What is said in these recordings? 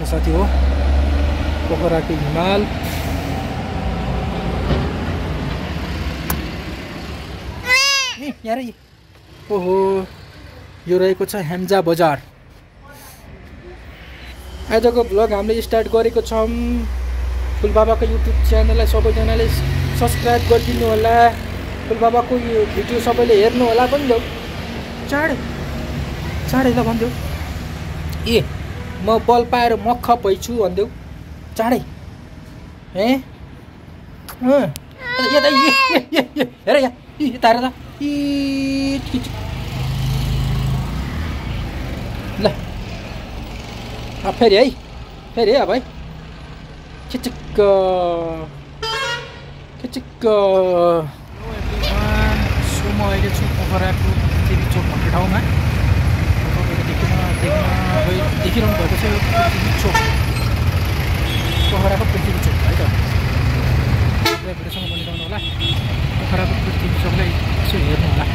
साथी हो पोखराको हिमाल। यहाँ ओहो यो रहेको छ हेम्जा बजार। आजको भ्लग हामीले स्टार्ट गरेको छौँ। फुलबाबाको युट्युब च्यानललाई सबैजनाले सब्सक्राइब गरिदिनु होला। फुलबाबाको यो भिडियो सबैले हेर्नु होला भनिदेऊ। चाँडै ल भनिदेऊ। ए म बल पाएर मख भइछु भनिदेऊ चाँडै। हेर यता हेर त ल फेरि है अब है खिचिक्क सो म अहिले छु पोखराको पृथ्वी चोक भन्ने ठाउँमा। देखिरहनु भएको छ यो पृथ्वी चोक पोखराको पृथ्वी चोक है त। भिडियोसँग बनिरहनु होला। पोखराको पृथ्वी चोकलाई यसो हेर्नु होला।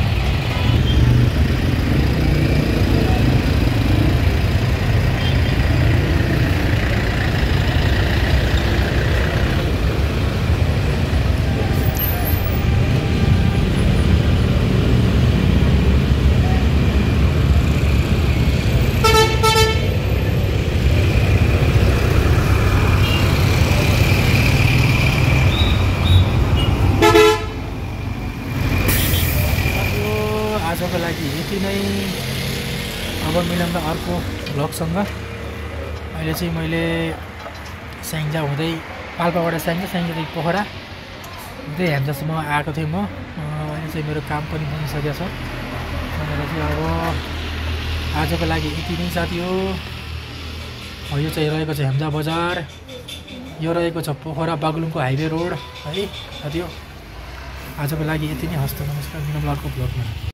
आजको लागि यति नै। अब मिलाउँदा अर्को भ्लगसँग। अहिले चाहिँ मैले स्याङ्जा हुँदै पाल्पाबाट स्याङ्जादेखि पोखरा हुँदै हेम्जासम्म आएको थिएँ म। अहिले चाहिँ मेरो काम पनि बनिसकेको छ भनेर चाहिँ अब आजको लागि यति नै साथी हो। यो चाहिँ रहेको छ हेम्जा बजार। यो रहेको छ पोखरा बागलुङको हाइवे रोड है साथी हो। आजको लागि यति नै। हस्त नमस्कार। मिलाउँदा अर्को भ्लगमा।